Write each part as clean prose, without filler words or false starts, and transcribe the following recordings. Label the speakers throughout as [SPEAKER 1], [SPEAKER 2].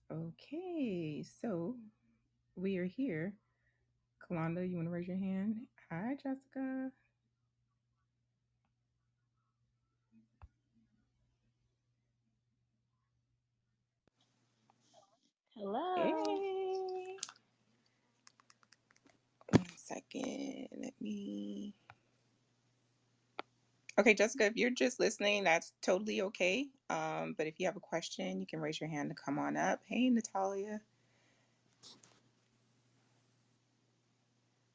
[SPEAKER 1] Okay, so we are here. Kalanda, you want to raise your hand? Hi, Jessica.
[SPEAKER 2] Hello.
[SPEAKER 1] Hey. 1 second. Let me. Okay, Jessica, if you're just listening, that's totally okay. But if you have a question, you can raise your hand to come on up. Hey, Natalia.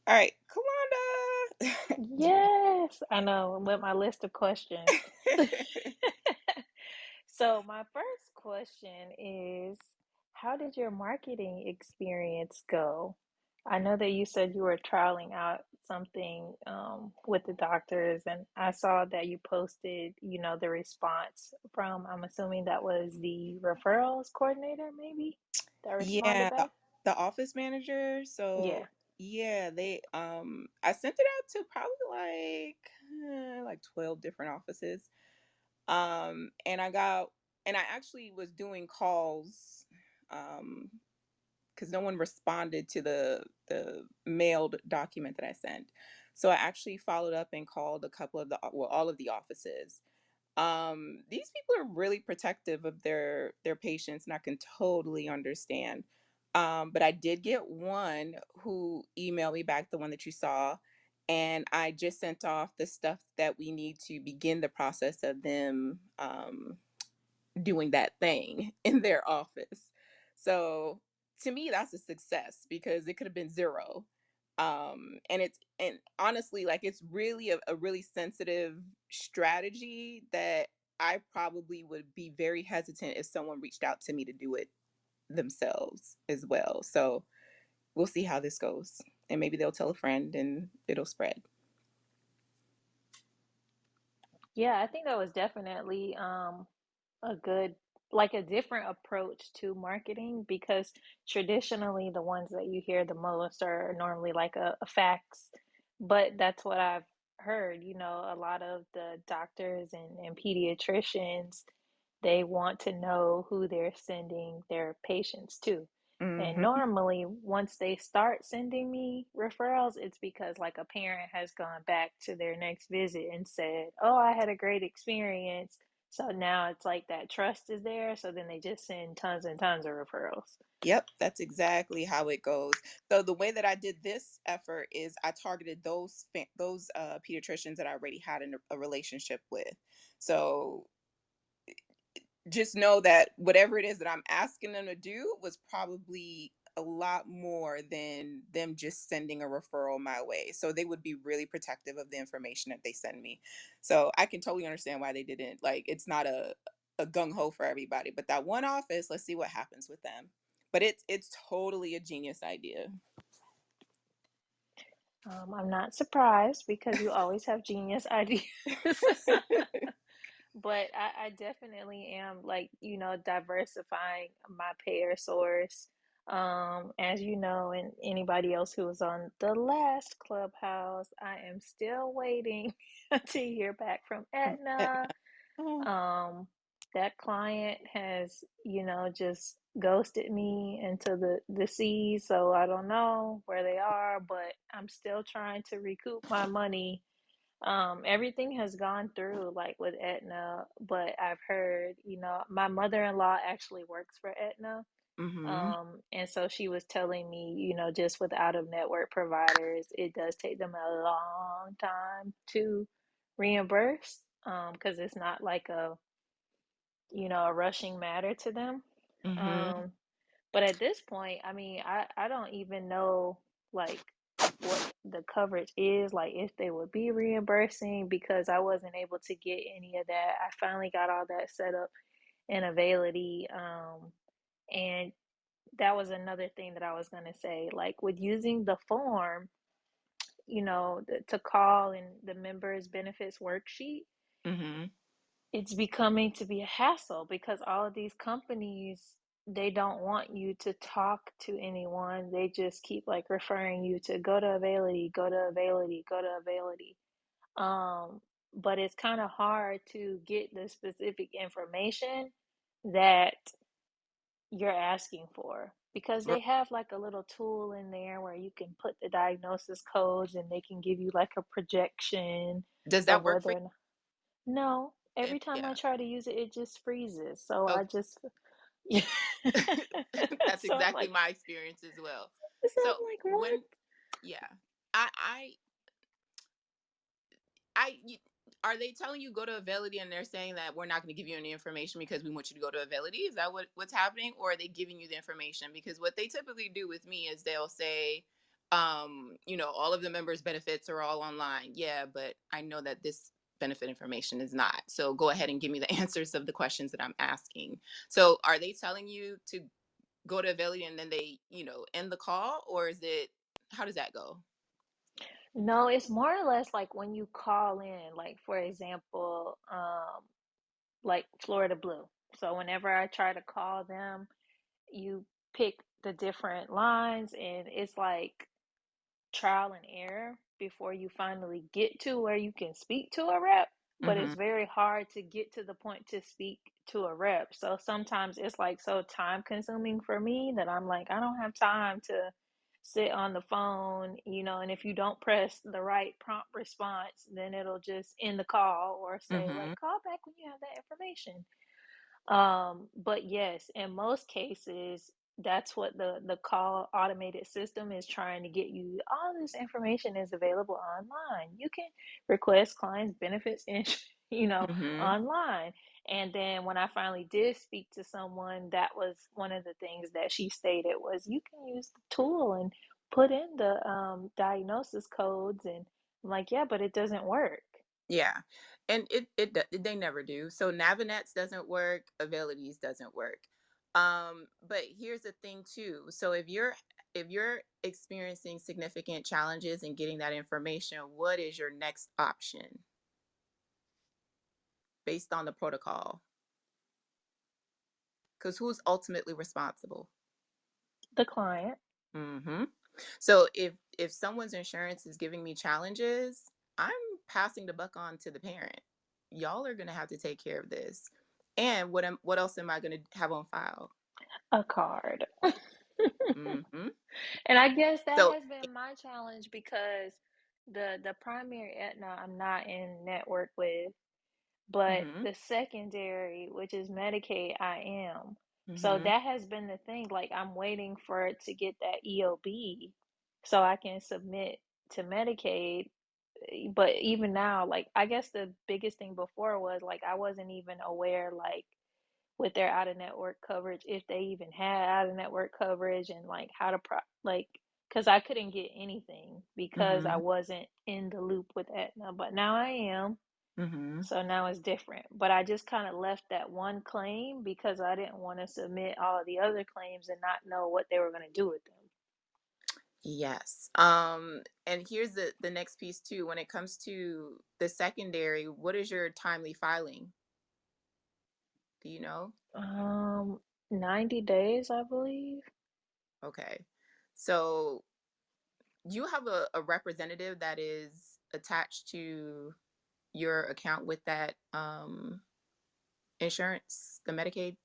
[SPEAKER 1] All right, Kalanda.
[SPEAKER 2] Yes, I know, with my list of questions. So, my first question is, how did your marketing experience go? I know that you said you were trialing out something with the doctors, and I saw that you posted, the response from, I'm assuming that was the referrals coordinator, maybe, that responded
[SPEAKER 1] Yeah,
[SPEAKER 2] back.
[SPEAKER 1] the office manager. So
[SPEAKER 2] Yeah.
[SPEAKER 1] yeah, they I sent it out to probably like 12 different offices. And I actually was doing calls because no one responded to the mailed document that I sent. So I actually followed up and called a couple of all of the offices. These people are really protective of their patients, and I can totally understand. But I did get one who emailed me back, the one that you saw, and I just sent off the stuff that we need to begin the process of them doing that thing in their office. So to me, that's a success because it could have been zero. And honestly, like, it's really a really sensitive strategy that I probably would be very hesitant if someone reached out to me to do it themselves as well. So we'll see how this goes. And maybe they'll tell a friend and it'll spread.
[SPEAKER 2] Yeah, I think that was definitely a good, like a different approach to marketing, because traditionally the ones that you hear the most are normally like a fax. But that's what I've heard, a lot of the doctors and pediatricians, they want to know who they're sending their patients to. And
[SPEAKER 1] Hmm.
[SPEAKER 2] normally, once they start sending me referrals, it's because like a parent has gone back to their next visit and said, "Oh, I had a great experience." So now it's like that trust is there. So then they just send tons and tons of referrals.
[SPEAKER 1] Yep, that's exactly how it goes. So the way that I did this effort is I targeted those pediatricians that I already had a relationship with. So just know that whatever it is that I'm asking them to do was probably a lot more than them just sending a referral my way. So they would be really protective of the information that they send me. So I can totally understand why they didn't. Like, it's not a gung ho for everybody, but that one office, let's see what happens with them. But it's totally a genius idea.
[SPEAKER 2] I'm not surprised because you always have genius ideas. But I definitely am, like, diversifying my payer source. As you know, and anybody else who was on the last Clubhouse, I am still waiting to hear back from Aetna. Um, that client has, just ghosted me into the sea, so I don't know where they are, but I'm still trying to recoup my money. Everything has gone through like with Aetna, but I've heard, my mother-in-law actually works for Aetna.
[SPEAKER 1] Mm-hmm.
[SPEAKER 2] And so she was telling me, just with out-of-network providers, it does take them a long time to reimburse, because it's not like a rushing matter to them.
[SPEAKER 1] Mm-hmm.
[SPEAKER 2] Um, but at this point, I mean, I don't even know like what the coverage is, like if they would be reimbursing, because I wasn't able to get any of that. I finally got all that set up in Availity. And that was another thing that I was going to say, like with using the form, to call in the members benefits worksheet,
[SPEAKER 1] Mm-hmm.
[SPEAKER 2] it's becoming to be a hassle because all of these companies, they don't want you to talk to anyone. They just keep like referring you to go to Availity, go to Availity, go to Availity. But it's kind of hard to get the specific information that you're asking for, because they
[SPEAKER 1] R-
[SPEAKER 2] have like a little tool in there where you can put the diagnosis codes and they can give you like a projection
[SPEAKER 1] Does
[SPEAKER 2] of
[SPEAKER 1] that work for
[SPEAKER 2] whether or not. No,
[SPEAKER 1] you?
[SPEAKER 2] every time I
[SPEAKER 1] Yeah.
[SPEAKER 2] try to use it, it just freezes. So I
[SPEAKER 1] Okay.
[SPEAKER 2] just, yeah.
[SPEAKER 1] That's
[SPEAKER 2] So I'm
[SPEAKER 1] exactly
[SPEAKER 2] like,
[SPEAKER 1] my experience as well.
[SPEAKER 2] so
[SPEAKER 1] So
[SPEAKER 2] I'm like, what?
[SPEAKER 1] when, yeah, I I are they telling you go to Avality and they're saying that we're not going to give you any information because we want you to go to Avality? Is that what's happening, or are they giving you the information? Because what they typically do with me is they'll say, all of the members' benefits are all online. Yeah, but I know that this benefit information is not. So go ahead and give me the answers of the questions that I'm asking. So are they telling you to go to Avality and then they, end the call, or is it how does that go?
[SPEAKER 2] No, it's more or less like when you call in, like for example, like Florida Blue. So whenever I try to call them, you pick the different lines and it's like trial and error before you finally get to where you can speak to a rep, but
[SPEAKER 1] Mm-hmm.
[SPEAKER 2] it's very hard to get to the point to speak to a rep. So sometimes it's like so time consuming for me that I'm like, I don't have time to sit on the phone, and if you don't press the right prompt response, then it'll just end the call or say like
[SPEAKER 1] Mm-hmm.
[SPEAKER 2] call back when you have that information. But yes, in most cases, that's what the call automated system is trying to get you. All this information is available online. You can request clients benefits and
[SPEAKER 1] Mm-hmm.
[SPEAKER 2] online. And then when I finally did speak to someone, that was one of the things that she stated was you can use the tool and put in the diagnosis codes, and I'm like, yeah, but it doesn't work.
[SPEAKER 1] Yeah, and they never do. So Navinets doesn't work, Avalities doesn't work. But here's the thing too. So if you're experiencing significant challenges in getting that information, what is your next option based on the protocol? Because who's ultimately responsible?
[SPEAKER 2] The client.
[SPEAKER 1] Hmm. So if someone's insurance is giving me challenges, I'm passing the buck on to the parent. Y'all are gonna have to take care of this. And what else am I gonna have on file?
[SPEAKER 2] A card.
[SPEAKER 1] Hmm.
[SPEAKER 2] And I guess that
[SPEAKER 1] So,
[SPEAKER 2] has been my challenge because the primary Aetna I'm not in network with, but
[SPEAKER 1] hmm
[SPEAKER 2] the secondary, which is Medicaid, I am. So
[SPEAKER 1] hmm
[SPEAKER 2] that has been the thing. Like I'm waiting for it to get that EOB so I can submit to Medicaid. But even now, like I guess the biggest thing before was like I wasn't even aware like with their out of network coverage, if they even had out of network coverage, and like how to like, because I couldn't get anything because I
[SPEAKER 1] hmm
[SPEAKER 2] wasn't in the loop with Aetna, but now I am.
[SPEAKER 1] hmm
[SPEAKER 2] So now it's different. But I just kind of left that one claim because I didn't want to submit all of the other claims and not know what they were going to do with them.
[SPEAKER 1] yes. And here's the next piece too. When it comes to the secondary, what is your timely filing? Do you know?
[SPEAKER 2] Um, 90 days, I believe.
[SPEAKER 1] Okay. So you have a representative that is attached to your account with that insurance, the Medicaid.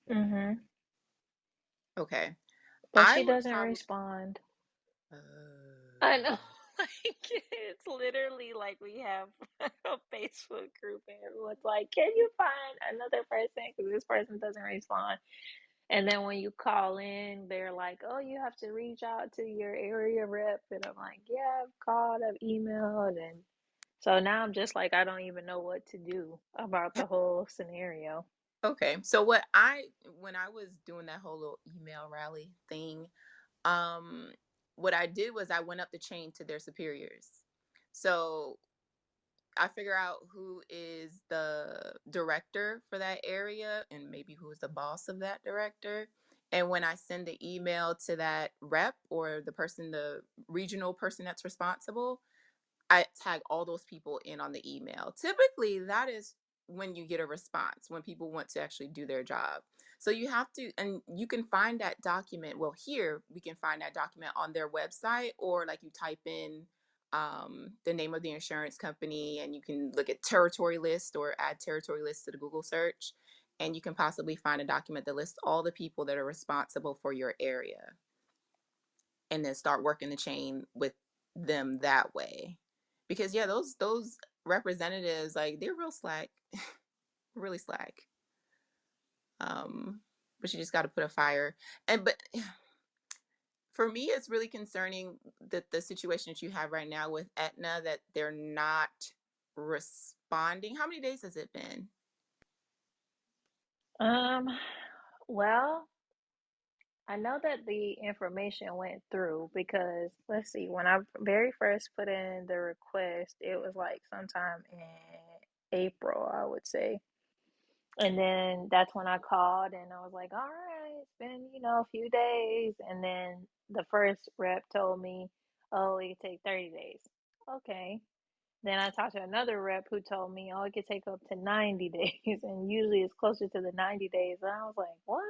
[SPEAKER 2] Mm-hmm.
[SPEAKER 1] Okay.
[SPEAKER 2] But
[SPEAKER 1] I
[SPEAKER 2] she
[SPEAKER 1] would
[SPEAKER 2] doesn't
[SPEAKER 1] probably
[SPEAKER 2] respond. I know.
[SPEAKER 1] uh,
[SPEAKER 2] Like it's literally like we have a Facebook group and everyone's like, "Can you find another person? Because this person doesn't respond." And then when you call in, they're like, "Oh, you have to reach out to your area rep." And I'm like, "Yeah, I've called, I've emailed." And so now I'm just like, I don't even know what to do about the whole scenario.
[SPEAKER 1] okay. So when I was doing that whole little email rally thing, um what I did was I went up the chain to their superiors. So I figure out who is the director for that area and maybe who is the boss of that director. And when I send the email to that rep or the regional person that's responsible, I tag all those people in on the email. Typically, that is when you get a response, when people want to actually do their job. So you have to, and you can find that document. Well, here we can find that document on their website, or like you type in the name of the insurance company and you can look at territory list or add territory list to the Google search. and you can possibly find a document that lists all the people that are responsible for your area, and then start working the chain with them that way. Because yeah, those representatives, like, they're real slack, really slack. But you just got to put a fire. And but for me, it's really concerning that the situation that you have right now with Aetna, that they're not responding. How many days has it been?
[SPEAKER 2] Um, well, I know that the information went through because let's see, when I very first put in the request, it was like sometime in April, I would say. And then that's when I called and I was like, all right, it's been, a few days. And then the first rep told me, oh, it could take 30 days. Okay. Then I talked to another rep who told me, oh, it could take up to 90 days. And usually it's closer to the 90 days. And I was like, what?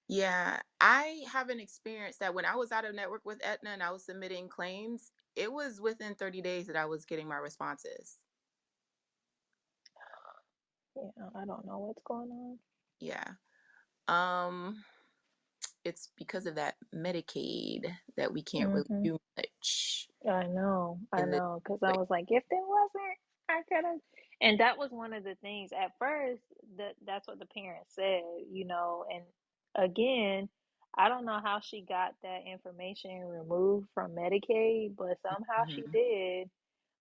[SPEAKER 1] Yeah, I have an experience that when I was out of network with Aetna and I was submitting claims, it was within 30 days that I was getting my responses.
[SPEAKER 2] Yeah, I don't know what's going on.
[SPEAKER 1] Yeah. Um, it's because of that Medicaid that we can't really
[SPEAKER 2] Mm-hmm.
[SPEAKER 1] do much
[SPEAKER 2] I
[SPEAKER 1] in this
[SPEAKER 2] know, because I
[SPEAKER 1] way.
[SPEAKER 2] was like, if there wasn't, I could have. And that was one of the things at first that's what the parents said, and again, I don't know how she got that information removed from Medicaid, but somehow she
[SPEAKER 1] Mhm.
[SPEAKER 2] did.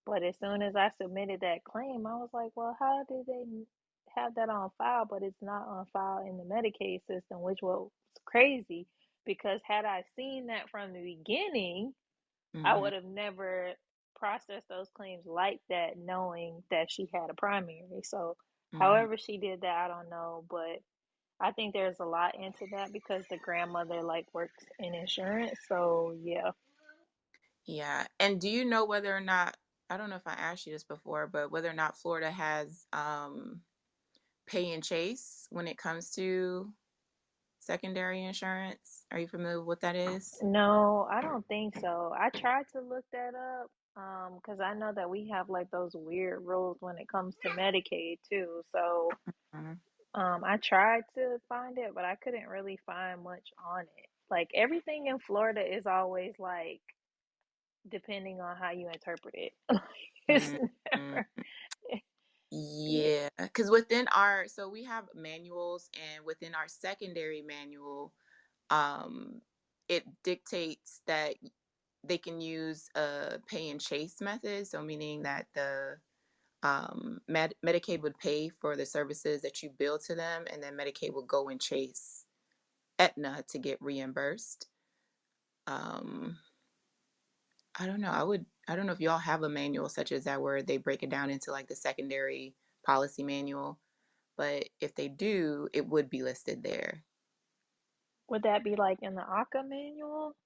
[SPEAKER 2] But as soon as I submitted that claim, I was like, well, how did they have that on file, but it's not on file in the Medicaid system, which was crazy because had I seen that from the beginning, I
[SPEAKER 1] Mhm.
[SPEAKER 2] would have never processed those claims like that, knowing that she had a primary. So,
[SPEAKER 1] Mhm.
[SPEAKER 2] however she did that, I don't know, but I think there's a lot into that because the grandmother like works in insurance. So, yeah.
[SPEAKER 1] Yeah. And do you know whether or not, I don't know if I asked you this before, but whether or not Florida has pay and chase when it comes to secondary insurance? Are you familiar with what that is?
[SPEAKER 2] No, I don't think so. I tried to look that up because I know that we have like those weird rules when it comes to Medicaid too. So,
[SPEAKER 1] Mhm.
[SPEAKER 2] I tried to find it, but I couldn't really find much on it. Like everything in Florida is always like depending on how you interpret it. It's
[SPEAKER 1] Mhm.
[SPEAKER 2] never, yeah.
[SPEAKER 1] Yeah, because within our, so we have manuals, and within our secondary manual, um, it dictates that they can use a pay and chase method. So meaning that the Medicaid would pay for the services that you bill to them, and then Medicaid will go and chase Aetna to get reimbursed. Um, I don't know. I don't know if y'all have a manual such as that where they break it down into like the secondary policy manual, but if they do, it would be listed there.
[SPEAKER 2] Would that be like in the ACA manual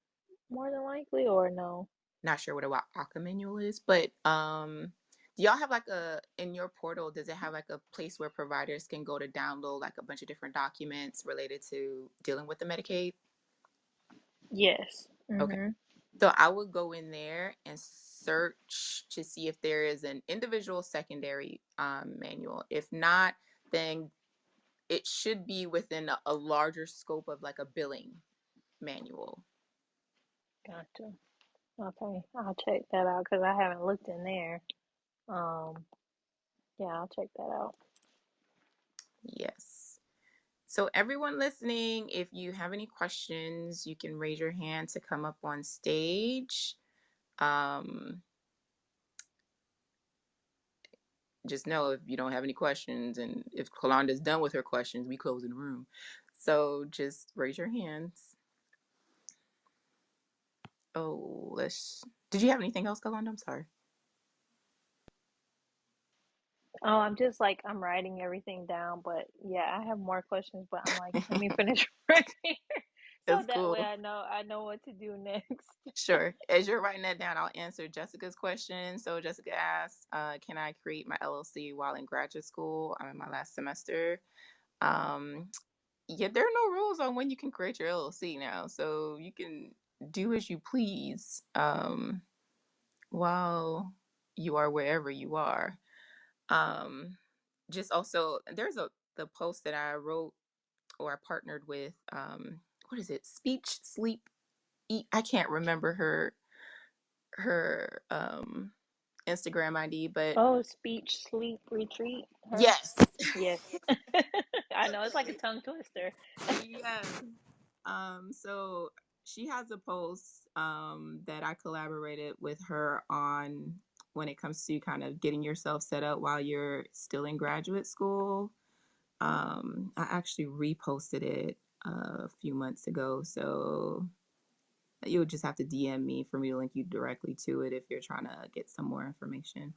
[SPEAKER 2] more than likely or no?
[SPEAKER 1] Not sure what a ACA manual is, but do y'all have like a, in your portal, does it have like a place where providers can go to download like a bunch of different documents related to dealing with the Medicaid?
[SPEAKER 2] Yes.
[SPEAKER 1] Okay.
[SPEAKER 2] Mm-hmm.
[SPEAKER 1] So I would go in there and search to see if there is an individual secondary manual. If not, then it should be within a larger scope of like a billing manual.
[SPEAKER 2] Gotcha. Okay, I'll check that out because I haven't looked in there. Um, yeah, I'll check that out.
[SPEAKER 1] Yes. So everyone listening, if you have any questions, you can raise your hand to come up on stage. Um, just know if you don't have any questions, and if Kalanda's done with her questions, we close in the room. So just raise your hands. Oh, let's. Did you have anything else, Kalanda? I'm sorry.
[SPEAKER 2] Oh, I'm writing everything down, but yeah, I have more questions, but I'm like, let me finish writing so
[SPEAKER 1] That's
[SPEAKER 2] that way
[SPEAKER 1] cool.
[SPEAKER 2] I know what to do next.
[SPEAKER 1] Sure. As you're writing that down, I'll answer Jessica's question. So Jessica asked, "Can I create my LLC while in graduate school? I'm in my last semester." Um, yeah, there are no rules on when you can create your LLC now, so you can do as you please while you are wherever you are. Um, just also, there's a the post that I wrote or I partnered with, what is it? Speech, sleep, eat. I can't remember her Instagram ID, but
[SPEAKER 2] Oh, speech, sleep, retreat, her?
[SPEAKER 1] yes.
[SPEAKER 2] Yes. I know, it's like a tongue twister.
[SPEAKER 1] Yes. So she has a post that I collaborated with her on when it comes to kind of getting yourself set up while you're still in graduate school. I actually reposted it a few months ago, so you would just have to DM me for me to link you directly to it if you're trying to get some more information.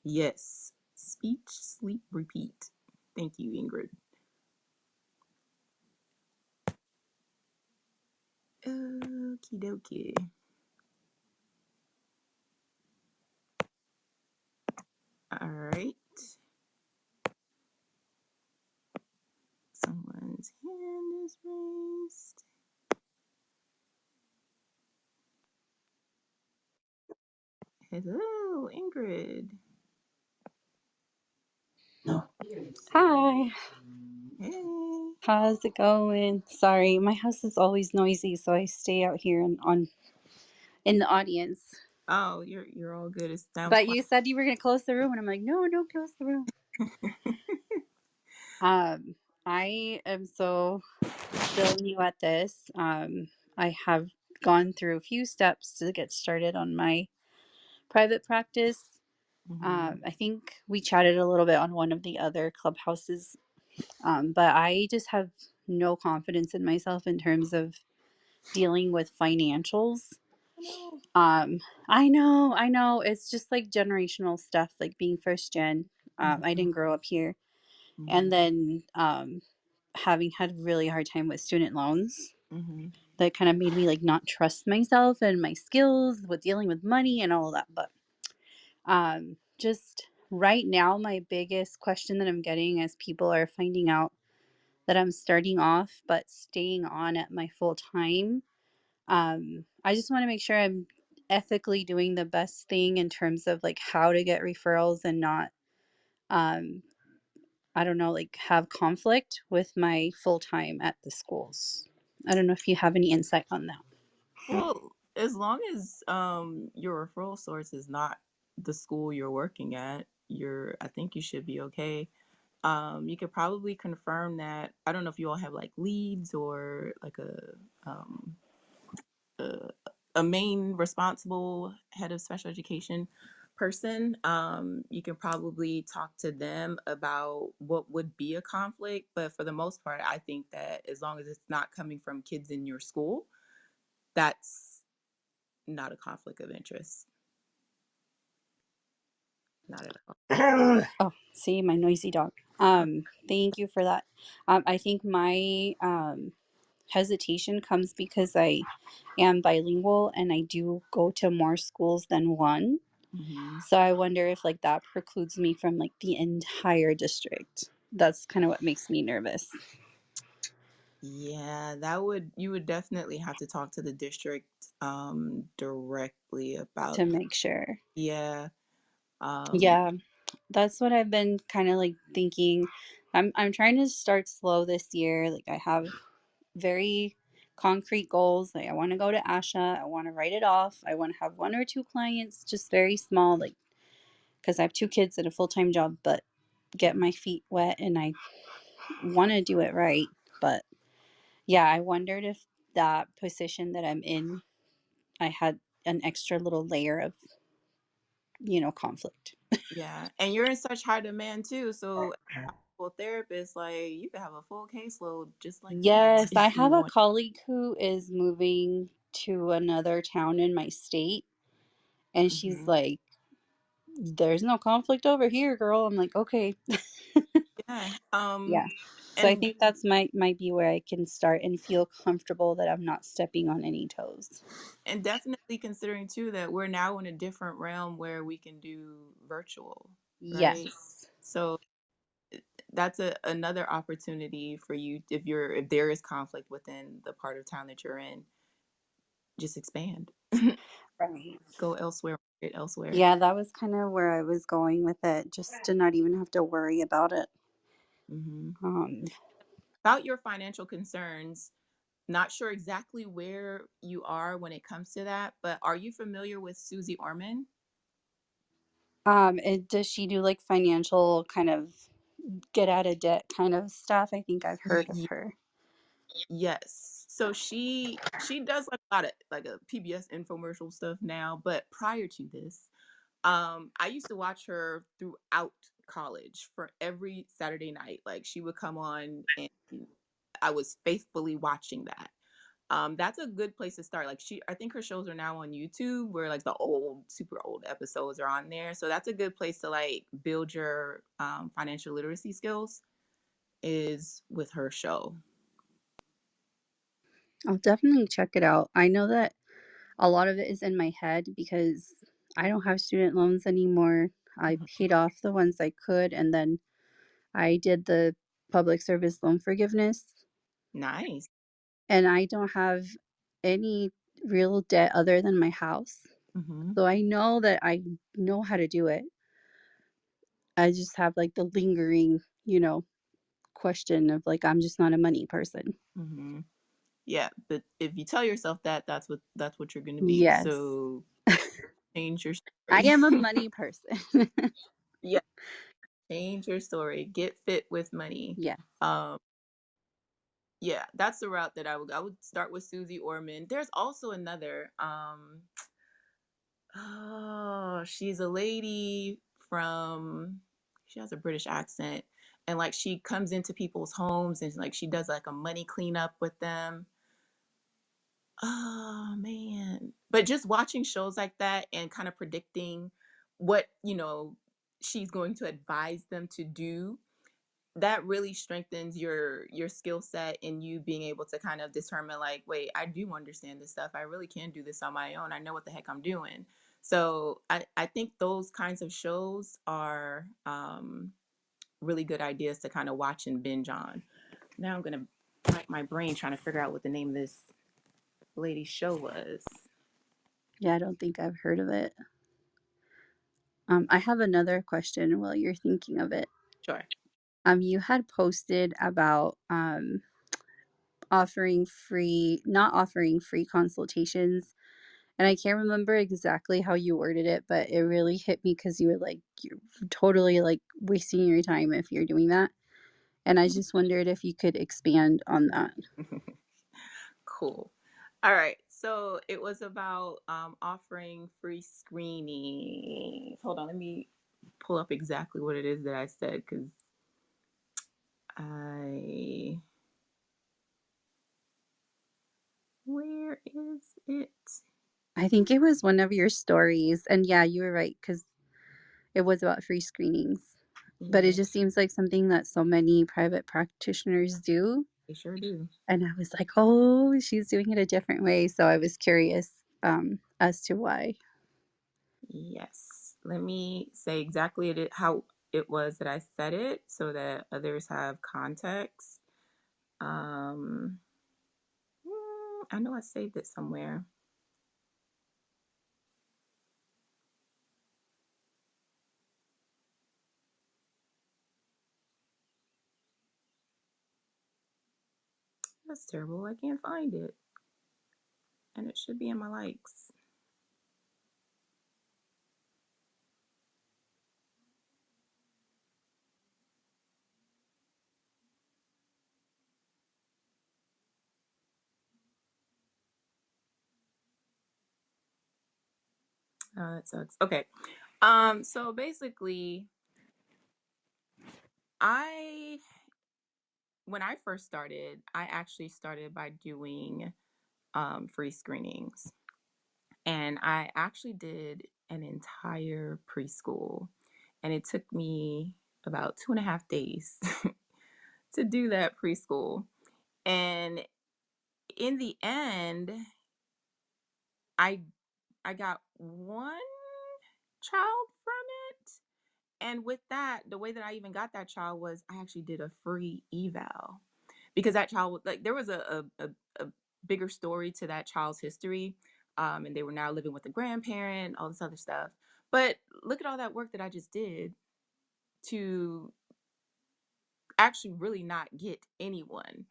[SPEAKER 1] Yes, speech, sleep, repeat. Thank you, Ingrid. Okie dokie. All right. Someone's hand is raised. Hello, Ingrid.
[SPEAKER 3] Hi,
[SPEAKER 1] Hey.
[SPEAKER 3] how's it going? Sorry, my house is always noisy, so I stay out here and on in the audience.
[SPEAKER 1] Oh, you're all good. It sounds
[SPEAKER 3] But
[SPEAKER 1] quiet.
[SPEAKER 3] you said you were gonna close the room, and I'm like, no, don't close the room. Um, I am so still new at this. I have gone through a few steps to get started on my private practice.
[SPEAKER 1] Mm-hmm.
[SPEAKER 3] I think we chatted a little bit on one of the other clubhouses, but I just have no confidence in myself in terms of dealing with financials.
[SPEAKER 1] I know.
[SPEAKER 3] Um, I know. It's just like generational stuff, like being first gen. I
[SPEAKER 1] Mm-hmm.
[SPEAKER 3] didn't grow up here, and
[SPEAKER 1] Mm-hmm.
[SPEAKER 3] then having had a really hard time with student loans.
[SPEAKER 1] Mm-hmm.
[SPEAKER 3] That kind of made me like not trust myself and my skills with dealing with money and all of that. But just right now, my biggest question that I'm getting as people are finding out that I'm starting off but staying on at my full time. I just want to make sure I'm ethically doing the best thing in terms of like how to get referrals and not, um, I don't know, like have conflict with my full time at the schools. I don't know if you have any insight on that.
[SPEAKER 1] Well, as long as your referral source is not the school you're working at, I think you should be okay. You could probably confirm that. I don't know if you all have like leads or like um, a, a main responsible head of special education person. You can probably talk to them about what would be a conflict. But for the most part, I think that as long as it's not coming from kids in your school, that's not a conflict of interest. Not at all.
[SPEAKER 3] Oh, see, my noisy dog. Thank you for that. I think my hesitation comes because I am bilingual and I do go to more schools than one.
[SPEAKER 1] Hmm.
[SPEAKER 3] So I wonder if like that precludes me from like the entire district. That's kind of what makes me nervous
[SPEAKER 1] Yeah, you would definitely have to talk to the district directly about
[SPEAKER 3] to make sure.
[SPEAKER 1] yeah. Um
[SPEAKER 3] Yeah, that's what I've been kind of like thinking. I'm trying to start slow this year. Like I have very concrete goals. Like I want to go to ASHA. I want to write it off. I want to have one or two clients, just very small, like because I have two kids and a full time job, but get my feet wet and I want to do it right. But yeah, I wondered if that position that I'm in, I had an extra little layer of, conflict.
[SPEAKER 1] yeah, and you're in such high demand too, so well therapist like you could have a full caseload just like that
[SPEAKER 3] Yes, I
[SPEAKER 1] if you
[SPEAKER 3] have a
[SPEAKER 1] want.
[SPEAKER 3] colleague who is moving to another town in my state, and she's
[SPEAKER 1] Hmm.
[SPEAKER 3] like, "There's no conflict over here, girl." I'm like, "Okay."
[SPEAKER 1] Yeah.
[SPEAKER 3] Yeah. So I
[SPEAKER 1] And
[SPEAKER 3] think that's might be where I can start and feel comfortable that I'm not stepping on any toes.
[SPEAKER 1] definitely considering too that we're now in a different realm where we can do virtual, right?
[SPEAKER 3] Yes.
[SPEAKER 1] So that's another opportunity for you if there is conflict within the part of town that you're in, just expand.
[SPEAKER 3] Right.
[SPEAKER 1] Go elsewhere. it elsewhere.
[SPEAKER 3] Yeah, that was kind of where I was going with it, just to not even have to worry about it.
[SPEAKER 1] Hmm.
[SPEAKER 3] Um,
[SPEAKER 1] About your financial concerns, not sure exactly where you are when it comes to that, but are you familiar with Susie Orman?
[SPEAKER 3] does she do like financial kind of get out of debt kind of stuff? I think I've heard of her.
[SPEAKER 1] Yes. So she does like a lot of like a PBS infomercial stuff now, but prior to this, I used to watch her throughout college for every Saturday night. Like she would come on and I was faithfully watching that. That's a good place to start. Like I think her shows are now on YouTube where like the old, super old episodes are on there. So that's a good place to like build your financial literacy skills is with her show.
[SPEAKER 3] I'll definitely check it out. I know that a lot of it is in my head because I don't have student loans anymore. I
[SPEAKER 1] Mhm.
[SPEAKER 3] paid off the ones I could, and then I did the public service loan forgiveness,
[SPEAKER 1] Nice.
[SPEAKER 3] and I don't have any real debt other than my house.
[SPEAKER 1] Hmm.
[SPEAKER 3] So I know that I know how to do it. I just have like the lingering, question of like I'm just not a money person.
[SPEAKER 1] Hmm. Yeah, but if you tell yourself that, that's what you're gonna be.
[SPEAKER 3] Yes.
[SPEAKER 1] So change your
[SPEAKER 3] I
[SPEAKER 1] story.
[SPEAKER 3] am a money person.
[SPEAKER 1] Yeah, change your story. Get fit with money.
[SPEAKER 3] Yeah.
[SPEAKER 1] Um, yeah, that's the route that I would start with Susie Orman. There's also another. Oh, she's a lady from. She has a British accent, and like she comes into people's homes and like she does like a money cleanup with them. Oh man. But just watching shows like that and kind of predicting what, she's going to advise them to do, that really strengthens your skill set in you being able to kind of determine like, wait, I do understand this stuff. I really can do this on my own. I know what the heck I'm doing. So I think those kinds of shows are really good ideas to kind of watch and binge on. Now I'm gonna rack my brain trying to figure out what the name of this lady's show was.
[SPEAKER 3] Yeah, I don't think I've heard of it. I have another question while you're thinking of it.
[SPEAKER 1] Sure.
[SPEAKER 3] You had posted about not offering free consultations, and I can't remember exactly how you worded it, but it really hit me because you were like, you're totally like wasting your time if you're doing that. And I just wondered if you could expand on that.
[SPEAKER 1] Cool. All right. So it was about offering free screenings. Hold on, let me pull up exactly what it is that I said because I. Where is it?
[SPEAKER 3] I think it was one of your stories. And yeah, you were right because it was about free screenings. But it
[SPEAKER 1] Yeah,
[SPEAKER 3] just seems like something that so many private practitioners do.
[SPEAKER 1] they sure do.
[SPEAKER 3] And I was like, oh, she's doing it a different way. So I was curious as to why.
[SPEAKER 1] Yes. Let me say exactly how it was that I said it so that others have context. Um, I know I saved it somewhere. That's terrible. I can't find it. And it should be in my likes. Oh, that sucks. Okay. So basically, I when I first started, I actually started by doing free screenings. And I actually did an entire preschool. And it took me about 2.5 days to do that preschool. And in the end, I I got one child from it. And with that, the way that I even got that child was I actually did a free eval because that child like there was a bigger story to that child's history. And they were now living with a grandparent, all this other stuff. But look at all that work that I just did to actually really not get anyone.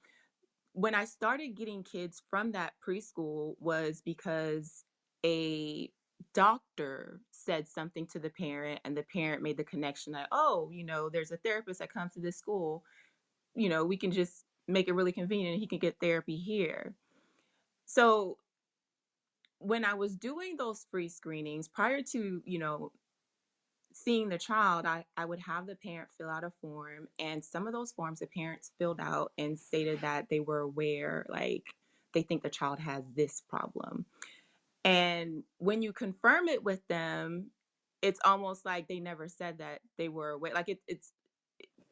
[SPEAKER 1] When I started getting kids from that preschool was because a doctor said something to the parent, and the parent made the connection that, oh, there's a therapist that comes to this school. We can just make it really convenient and he can get therapy here. So when I was doing those free screenings prior to, seeing the child, I would have the parent fill out a form. And some of those forms the parents filled out and stated that they were aware, like they think the child has this problem. And when you confirm it with them, it's almost like they never said that they were aware. Like it's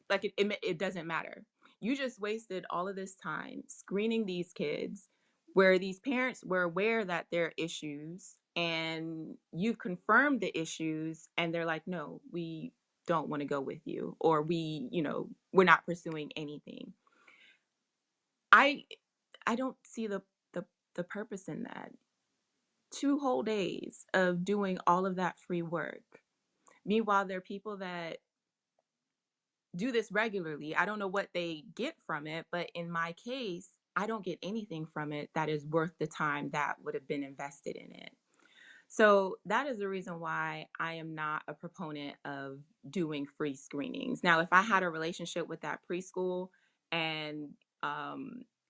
[SPEAKER 1] like it doesn't matter. You just wasted all of this time screening these kids where these parents were aware that there are issues, and you've confirmed the issues, and they're like, no, we don't want to go with you, or we're not pursuing anything. I don't see the purpose in that. 2 whole days of doing all of that free work. Meanwhile, there are people that do this regularly. I don't know what they get from it, but in my case, I don't get anything from it that is worth the time that would have been invested in it. So that is the reason why I am not a proponent of doing free screenings. Now, if I had a relationship with that preschool, and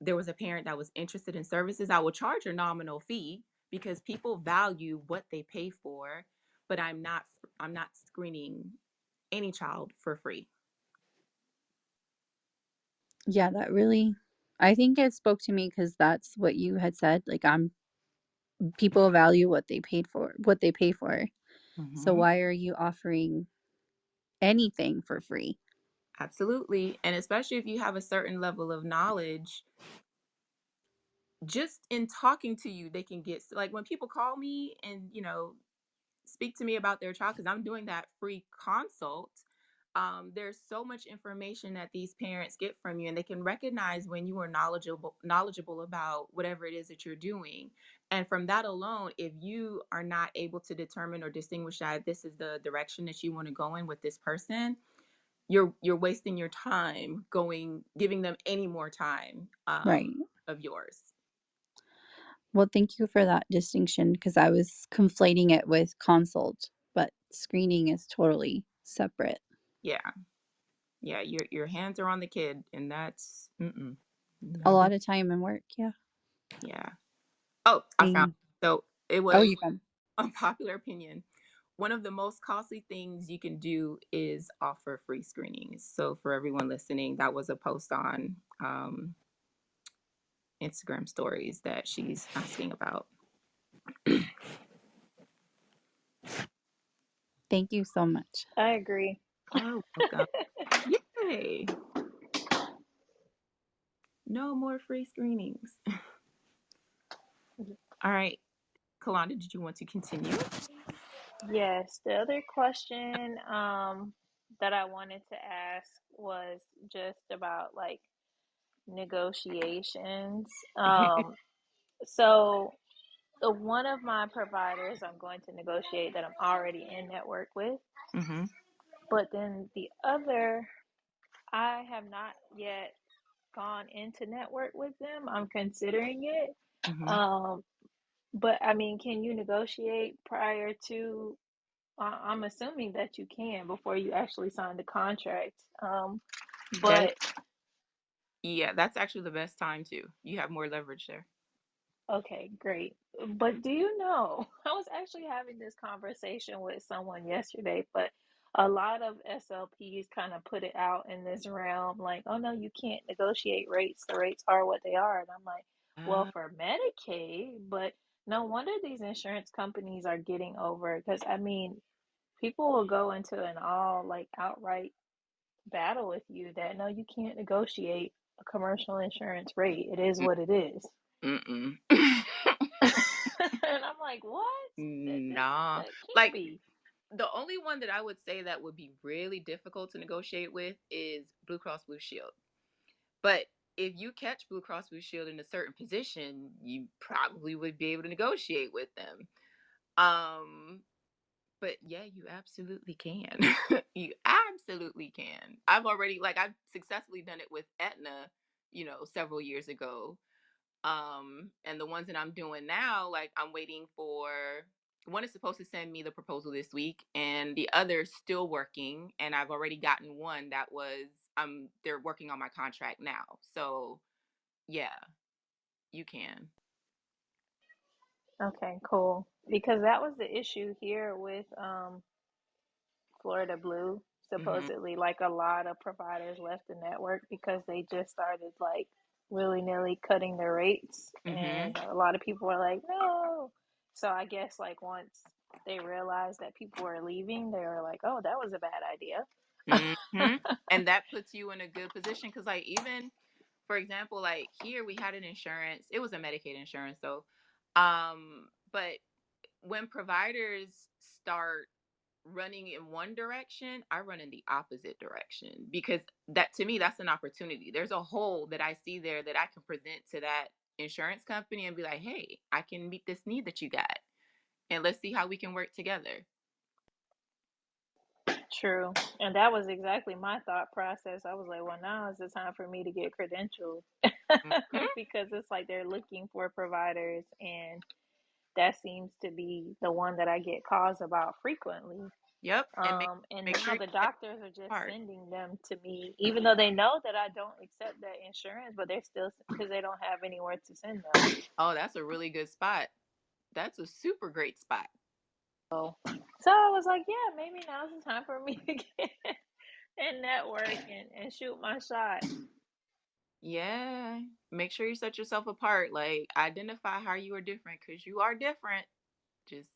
[SPEAKER 1] there was a parent that was interested in services, I would charge a nominal fee because people value what they pay for. But I'm not screening any child for free.
[SPEAKER 3] Yeah, that really, I think it spoke to me because that's what you had said. Like, people value what they pay for. So
[SPEAKER 1] Mm-hmm.
[SPEAKER 3] why are you offering anything for free?
[SPEAKER 1] Absolutely. And especially if you have a certain level of knowledge, just in talking to you, they can get, like, when people call me and, speak to me about their child, because I'm doing that free consult. There's so much information that these parents get from you, and they can recognize when you are knowledgeable about whatever it is that you're doing. And from that alone, if you are not able to determine or distinguish that this is the direction that you want to go in with this person, you're wasting your time giving them any more time
[SPEAKER 3] Right.
[SPEAKER 1] of yours.
[SPEAKER 3] Well, thank you for that distinction because I was conflating it with consult, but screening is totally separate.
[SPEAKER 1] Yeah, yeah, your hands are on the kid, and that's
[SPEAKER 3] A
[SPEAKER 1] not
[SPEAKER 3] lot
[SPEAKER 1] good.
[SPEAKER 3] of time and work. Yeah.
[SPEAKER 1] Yeah. Oh, I found
[SPEAKER 3] Dang.
[SPEAKER 1] so it
[SPEAKER 3] Oh,
[SPEAKER 1] was
[SPEAKER 3] you can.
[SPEAKER 1] unpopular opinion. One of the most costly things you can do is offer free screenings. So for everyone listening, that was a post on Instagram stories that she's asking about.
[SPEAKER 3] Thank you so much.
[SPEAKER 2] I agree.
[SPEAKER 1] Oh, welcome. Yay. No more free screenings. All right. Kalanda, did you want to continue?
[SPEAKER 2] Yes, the other question that I wanted to ask was just about like negotiations. So one of my providers I'm going to negotiate that I'm already in network with,
[SPEAKER 1] Mm-hmm.
[SPEAKER 2] but then the other I have not yet gone into network with them. I'm considering it.
[SPEAKER 1] Mm-hmm.
[SPEAKER 2] Um, but I mean, can you negotiate prior to? I'm assuming that you can before you actually sign the contract.
[SPEAKER 1] That is,
[SPEAKER 2] But
[SPEAKER 1] yeah, that's actually the best time too. You have more leverage there.
[SPEAKER 2] okay, great. But do you know, I was actually having this conversation with someone yesterday, but a lot of SLPs kind of put it out in this realm like, oh no, you can't negotiate rates. The rates are what they are. And I'm like, well,
[SPEAKER 1] Uh,
[SPEAKER 2] for Medicaid, but no wonder these insurance companies are getting over because I mean, people will go into an all like outright battle with you that no, you can't negotiate a commercial insurance rate. It is what it is.
[SPEAKER 1] mm-mm.
[SPEAKER 2] And I'm like, what?
[SPEAKER 1] Nah.
[SPEAKER 2] That can't
[SPEAKER 1] Like,
[SPEAKER 2] be.
[SPEAKER 1] the only one that I would say that would be really difficult to negotiate with is Blue Cross Blue Shield. But if you catch Blue Cross Blue Shield in a certain position, you probably would be able to negotiate with them. But yeah, you absolutely can. You absolutely can. I've successfully done it with Aetna, several years ago. And the ones that I'm doing now, like I'm waiting for one is supposed to send me the proposal this week, and the other's still working. And I've already gotten one that was they're working on my contract now. So yeah, you can.
[SPEAKER 2] Okay, cool. Because that was the issue here with Florida Blue.
[SPEAKER 1] Hmm.
[SPEAKER 2] Supposedly, like a lot of providers left the network because they just started like willy nilly cutting their rates,
[SPEAKER 1] Hmm.
[SPEAKER 2] and a lot of people were like, no. So I guess like once they realized that people were leaving, they were like, oh, that was a bad idea.
[SPEAKER 1] Hmm. And that puts you in a good position because, like, even for example, like here we had an insurance. It was a Medicaid insurance, though. But when providers start running in one direction, I run in the opposite direction because that to me that's an opportunity. There's a hole that I see there that I can present to that insurance company and be like, "Hey, I can meet this need that you got, and let's see how we can work together."
[SPEAKER 2] True. And that was exactly my thought process. I was like, well, now is the time for me to get credentialed
[SPEAKER 1] Hmm.
[SPEAKER 2] because it's like they're looking for providers, and that seems to be the one that I get calls about frequently.
[SPEAKER 1] Yep, and
[SPEAKER 2] And
[SPEAKER 1] make
[SPEAKER 2] now
[SPEAKER 1] sure you
[SPEAKER 2] the
[SPEAKER 1] get
[SPEAKER 2] doctors are just
[SPEAKER 1] part.
[SPEAKER 2] sending them to me, even though they know that I don't accept that insurance, but they're still because they don't have anywhere to send them.
[SPEAKER 1] Oh, that's a really good spot. That's a super great spot.
[SPEAKER 2] So I was like, yeah, maybe now's the time for me to get and network and shoot my shot.
[SPEAKER 1] Yeah, make sure you set yourself apart. Like identify how you are different because you are different. Just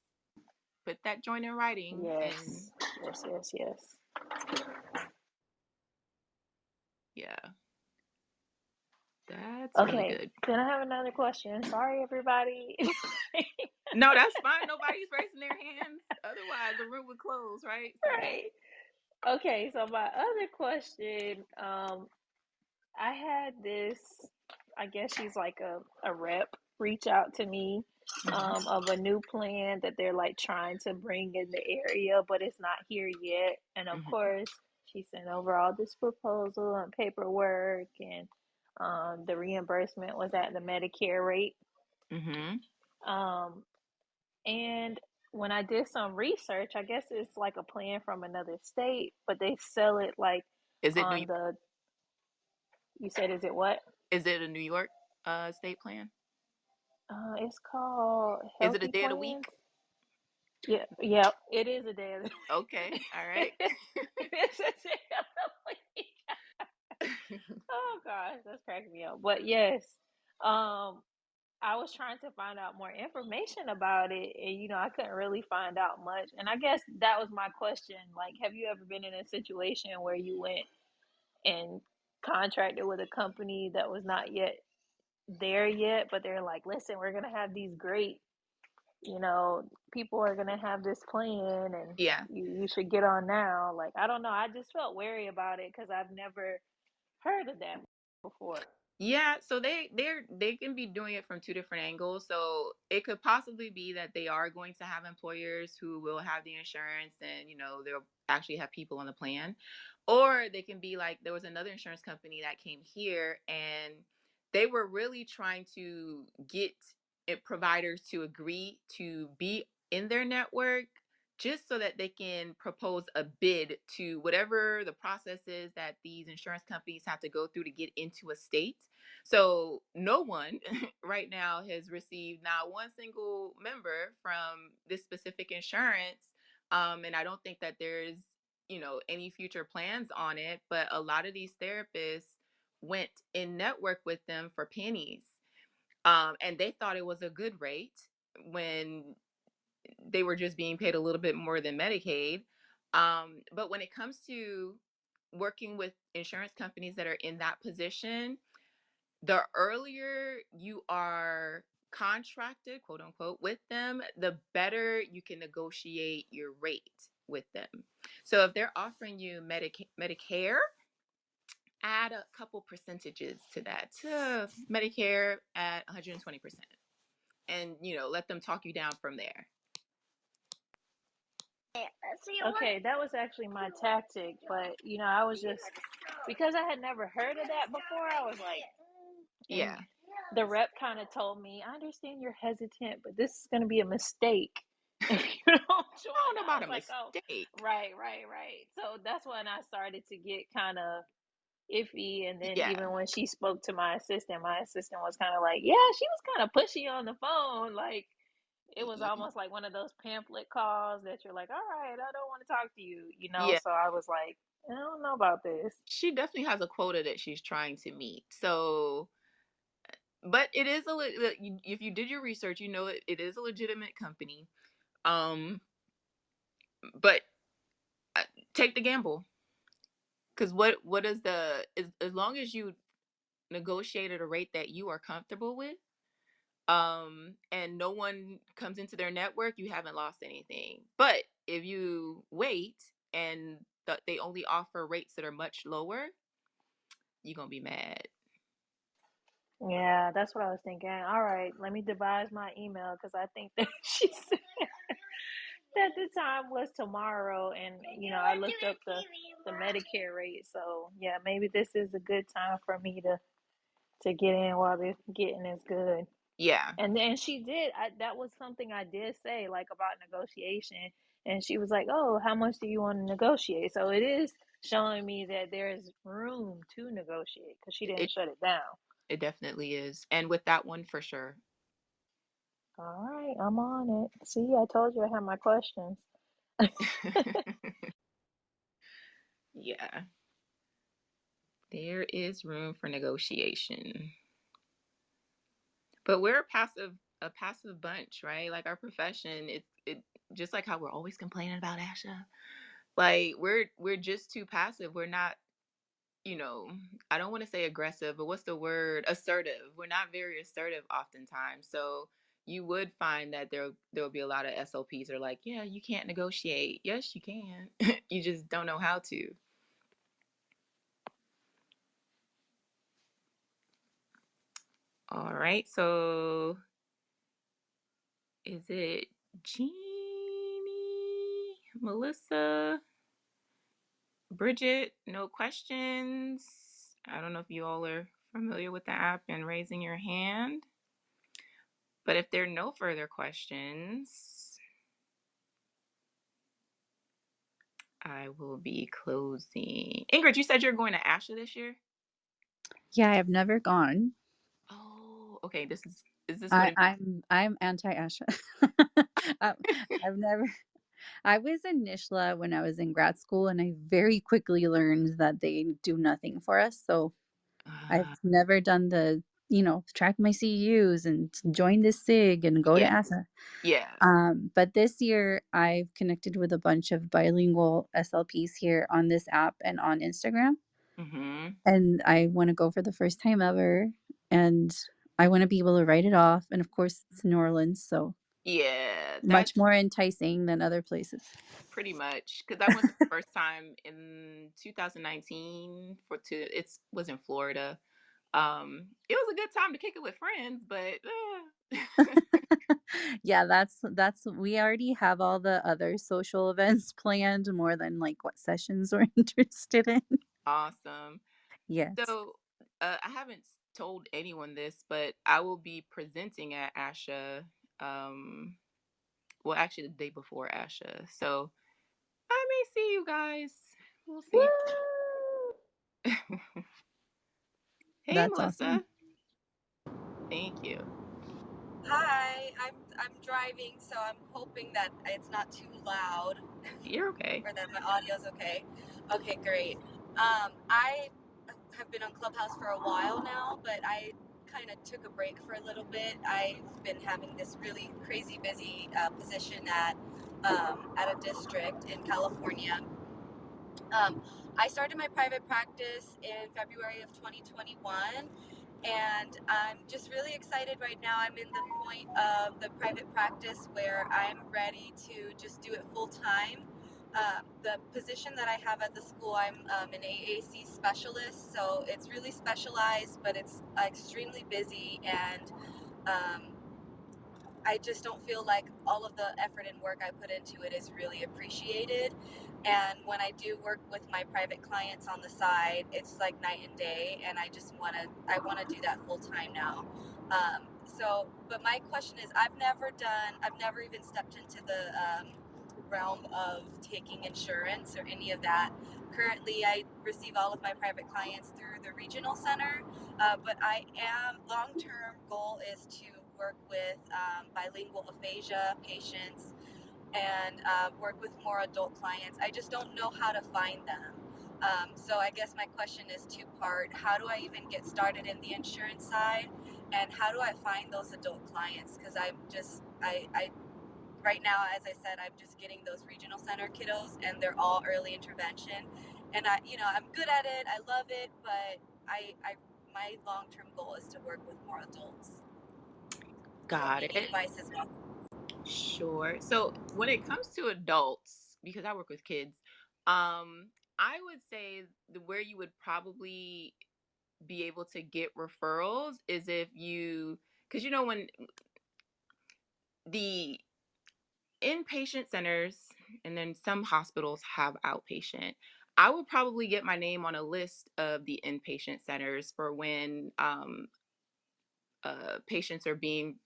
[SPEAKER 1] put that joint in writing and
[SPEAKER 2] Yes, yes, yes, yes.
[SPEAKER 1] yeah, that's really
[SPEAKER 2] Okay,
[SPEAKER 1] good.
[SPEAKER 2] then I have another question. Sorry, everybody.
[SPEAKER 1] No, that's fine. Nobody's raising their hands. Otherwise, the room would close, right? So,
[SPEAKER 2] Right. Okay, so my other question, I had this, I guess she's like a rep reach out to me
[SPEAKER 1] hmm.
[SPEAKER 2] of a new plan that they're like trying to bring in the area, but it's not here yet. And of
[SPEAKER 1] Hmm.
[SPEAKER 2] course, she sent over all this proposal and paperwork, and the reimbursement was at the Medicare rate.
[SPEAKER 1] Hmm.
[SPEAKER 2] Um, and when I did some research, I guess it's like a plan from another state, but they sell it like
[SPEAKER 1] Is it New
[SPEAKER 2] on
[SPEAKER 1] York?
[SPEAKER 2] the, you said, is it what?
[SPEAKER 1] Is it a New York state plan?
[SPEAKER 2] It's called
[SPEAKER 1] Is it a
[SPEAKER 2] Healthy
[SPEAKER 1] day of the
[SPEAKER 2] Plans.
[SPEAKER 1] week?
[SPEAKER 2] Yeah, yeah, it is a day of the
[SPEAKER 1] Okay, all right.
[SPEAKER 2] It's a day of the week. Oh gosh, that's cracking me up. But yes, um, I was trying to find out more information about it, and I couldn't really find out much. And I guess that was my question. Like, have you ever been in a situation where you went and contracted with a company that was not yet there yet, but they're like, listen, we're gonna have these great, people are gonna have this plan, and
[SPEAKER 1] Yeah.
[SPEAKER 2] you should get on now. Like, I don't know, I just felt wary about it because I've never heard of that before.
[SPEAKER 1] Yeah, so they can be doing it from two different angles. So it could possibly be that they are going to have employers who will have the insurance and they'll actually have people on the plan. Or they can be like there was another insurance company that came here and they were really trying to get providers to agree to be in their network just so that they can propose a bid to whatever the process is that these insurance companies have to go through to get into a state. So no one right now has received not one single member from this specific insurance. And I don't think that there's, any future plans on it, but a lot of these therapists went in network with them for pennies. And they thought it was a good rate when they were just being paid a little bit more than Medicaid. But when it comes to working with insurance companies that are in that position, the earlier you are contracted, quote unquote, with them, the better you can negotiate your rate with them. So if they're offering you Medicare add a couple percentages to that, to Medicare at 120%. And, let them talk you down from there.
[SPEAKER 2] Okay, that was actually my tactic, but I was just, because I had never heard of that before, I was like,
[SPEAKER 1] Yeah.
[SPEAKER 2] and the rep kind of told me, I understand you're hesitant, but this is going to be a mistake.
[SPEAKER 1] I don't know about a mistake.
[SPEAKER 2] Oh, right. So that's when I started to get kind of iffy. And then
[SPEAKER 1] Yeah.
[SPEAKER 2] even when she spoke to my assistant was kind of like, yeah, she was kind of pushy on the phone. Like, it was almost like one of those pamphlet calls that you're like, all right, I don't want to talk to you,
[SPEAKER 1] Yeah.
[SPEAKER 2] So I was like, I don't know about this.
[SPEAKER 1] She definitely has a quota that she's trying to meet. So, but it is if you did your research, it is a legitimate company. But take the gamble, because what is as long as you negotiated a rate that you are comfortable with, and no one comes into their network, you haven't lost anything. But if you wait and they only offer rates that are much lower, you're gonna be mad.
[SPEAKER 2] Yeah, that's what I was thinking. All right, let me devise my email, because I think that she said that the time was tomorrow, and I looked up the Medicare rate. So yeah, maybe this is a good time for me to get in while the getting is good.
[SPEAKER 1] Yeah.
[SPEAKER 2] And then she did. That was something I did say, like, about negotiation, and she was like, "Oh, how much do you want to negotiate?" So it is showing me that there's room to negotiate, because she didn't
[SPEAKER 1] It
[SPEAKER 2] shut it down.
[SPEAKER 1] it definitely is, and with that one for sure.
[SPEAKER 2] All right, I'm on it. See, I told you I have my questions.
[SPEAKER 1] Yeah, there is room for negotiation. But we're a passive bunch, right? Like, our profession, it just like how we're always complaining about ASHA. Like, we're just too passive. We're not, I don't want to say aggressive, but what's the word? Assertive. We're not very assertive oftentimes. So you would find that there'll be a lot of SLPs that are like, yeah, you can't negotiate. Yes, you can. You just don't know how to. All right. So is it Jeannie, Melissa, Bridget? No questions. I don't know if you all are familiar with the app and raising your hand. But if there are no further questions, I will be closing. Ingrid, you said you're going to ASHA this year?
[SPEAKER 3] Yeah, I've never gone.
[SPEAKER 1] Oh, okay. Is this
[SPEAKER 3] I,
[SPEAKER 1] what?
[SPEAKER 3] I'm anti ASHA. I've never. I was in NISHLA when I was in grad school, and I very quickly learned that they do nothing for us. So I've
[SPEAKER 1] Uh,
[SPEAKER 3] never done the, track my CUs and join this SIG and go to
[SPEAKER 1] yeah,
[SPEAKER 3] ASHA.
[SPEAKER 1] yeah.
[SPEAKER 3] But this year I've connected with a bunch of bilingual SLPs here on this app and on Instagram.
[SPEAKER 1] Mm-hmm.
[SPEAKER 3] And I want to go for the first time ever. And I want to be able to write it off. And of course, it's New Orleans, so
[SPEAKER 1] Yeah,
[SPEAKER 3] much
[SPEAKER 1] that's
[SPEAKER 3] more enticing than other places.
[SPEAKER 1] pretty much because I went the first time in 2019 it was in Florida. It was a good time to kick it with friends, but
[SPEAKER 3] Yeah, that's we already have all the other social events planned more than like what sessions we're interested in.
[SPEAKER 1] awesome.
[SPEAKER 3] Yes.
[SPEAKER 1] So, I haven't told anyone this, but I will be presenting at ASHA. Um, well, actually, the day before ASHA. So I may see you guys. We'll see.
[SPEAKER 2] Woo!
[SPEAKER 1] Hey,
[SPEAKER 3] That's awesome.
[SPEAKER 1] Melissa. Thank you.
[SPEAKER 4] Hi, I'm driving, so I'm hoping that it's not too loud
[SPEAKER 1] You're okay.
[SPEAKER 4] or that my audio's okay. Okay, great. I have been on Clubhouse for a while now, but I kind of took a break for a little bit. I've been having this really crazy busy position at a district in California. I started my private practice in February of 2021, and I'm just really excited right now. I'm in the point of the private practice where I'm ready to just do it full time. The position that I have at the school, I'm an AAC specialist, so it's really specialized, but it's extremely busy, and um, I just don't feel like all of the effort and work I put into it is really appreciated. And when I do work with my private clients on the side, it's like night and day. And I want to do that full time now. But my question is, I've never even stepped into the realm of taking insurance or any of that. Currently, I receive all of my private clients through the regional center, but long term goal is to work with bilingual aphasia patients and work with more adult clients. I just don't know how to find them. So I guess my question is two-part. How do I even get started in the insurance side? And how do I find those adult clients? Because I right now, as I said, I'm just getting those regional center kiddos, and they're all early intervention. And I'm good at it. I love it, but my long-term goal is to work with more adults. So
[SPEAKER 1] Got
[SPEAKER 4] any
[SPEAKER 1] it.
[SPEAKER 4] advice as well?
[SPEAKER 1] Sure. So when it comes to adults, because I work with kids, I would say where you would probably be able to get referrals is if you, because when the inpatient centers and then some hospitals have outpatient, I would probably get my name on a list of the inpatient centers for when patients are being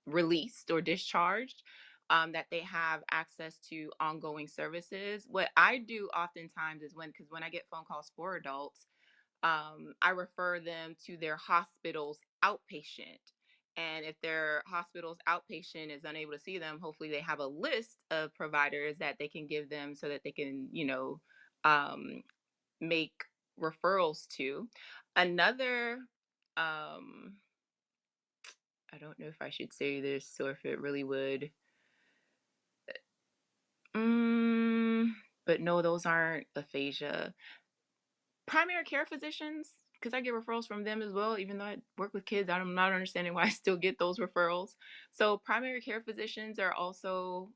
[SPEAKER 1] released or discharged, that they have access to ongoing services. What I do oftentimes is because when I get phone calls for adults, I refer them to their hospital's outpatient. And if their hospital's outpatient is unable to see them, hopefully they have a list of providers that they can give them so that they can, um, make referrals to. Another, I don't know if I should say this or if it really would. Mm, but no, those aren't aphasia. Primary care physicians, because I get referrals from them as well, even though I work with kids, I'm not understanding why I still get those referrals. So primary care physicians are also